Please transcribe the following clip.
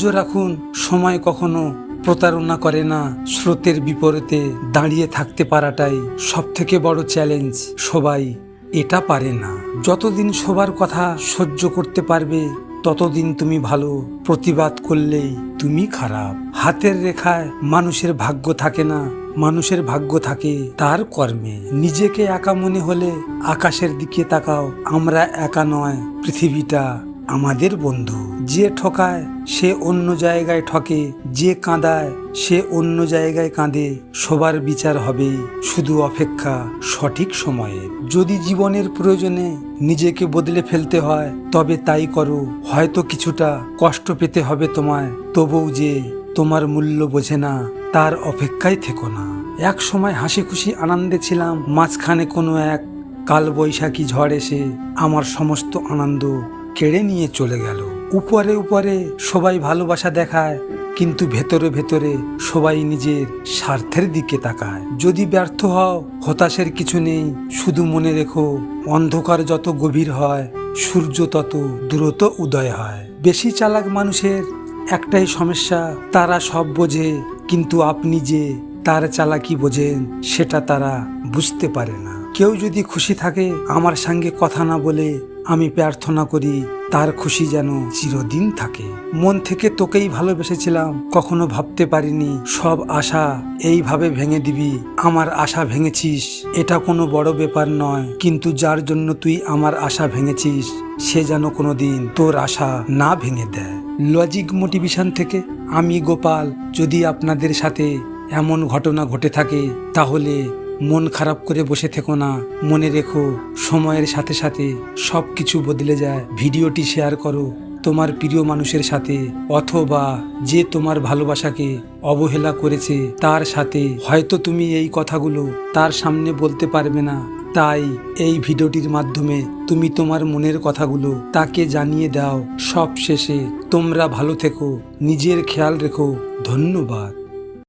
ধৈর্য রাখুন, সময় কখনো প্রতারণা করে না। স্রোতের বিপরীতে দাঁড়িয়ে থাকতে পারাটাই সব থেকে বড় চ্যালেঞ্জ। সবাই এটা পারে না। যতদিন সবার কথা সহ্য করতে পারবে ততদিন তুমি ভালো, প্রতিবাদ করলেই তুমি খারাপ। হাতের রেখায় মানুষের ভাগ্য থাকে না, মানুষের ভাগ্য থাকে তার কর্মে। নিজেকে একা মনে হলে আকাশের দিকে তাকাও, আমরা একা নয়, পৃথিবীটা আমাদের বন্ধু। যে ঠকায় সে অন্য জায়গায় ঠকে, যে কাঁদায় সে অন্য জায়গায় কাঁদে। সবার বিচার হবে, শুধু অপেক্ষা সঠিক সময়ে। যদি জীবনের প্রয়োজনে নিজেকে বদলে ফেলতে হয় তবে তাই করো। হয়তো কিছুটা কষ্ট পেতে হবে তোমায়, তবুও যে তোমার মূল্য বোঝে না তার অপেক্ষায় থেকো না। এক সময় হাসি খুশি আনন্দে ছিলাম, মাঝখানে কোনো এক কালবৈশাখী ঝড় এসে আমার সমস্ত আনন্দ কেড়ে নিয়ে চলে গেল। উপরে উপরে সবাই ভালোবাসা দেখায়, কিন্তু ভেতরে ভেতরে সবাই নিজের স্বার্থের দিকে তাকায়। যদি ব্যর্থ হও, হতাশের কিছু নেই, শুধু মনে রেখো অন্ধকার যত গভীর হয় সূর্য তত দ্রুত উদয় হয়। বেশি চালাক মানুষের একটাই সমস্যা, তারা সব বোঝে কিন্তু আপনি যে তার চালাকি বোঝেন সেটা তারা বুঝতে পারে না। কেউ যদি খুশি থাকে আমার সঙ্গে কথা না বলে, আমি প্রার্থনা করি তার খুশি যেন চিরদিন থাকে। মন থেকে তোকেই ভালোবেসেছিলাম, কখনো ভাবতে পারিনি সব আশা এইভাবে ভেঙে দিবি। আমার আশা ভেঙেছিস, এটা কোনো বড় ব্যাপার নয়, কিন্তু যার জন্য তুই আমার আশা ভেঙেছিস সে যেন কোনোদিন তোর আশা না ভেঙে দেয়। লজিক মোটিভেশন থেকে আমি গোপাল। যদি আপনাদের সাথে এমন ঘটনা ঘটে থাকে তাহলে মন খারাপ করে বসে থেকো না। মনে রেখো সময়ের সাথে সাথে সব কিছু বদলে যায়। ভিডিওটি শেয়ার করো তোমার প্রিয় মানুষের সাথে, অথবা যে তোমার ভালোবাসাকে অবহেলা করেছে তার সাথে। হয়তো তুমি এই কথাগুলো তার সামনে বলতে পারবে না, তাই এই ভিডিওটির মাধ্যমে তুমি তোমার মনের কথাগুলো তাকে জানিয়ে দাও। সব শেষে তোমরা ভালো থেকো, নিজের খেয়াল রেখো। ধন্যবাদ।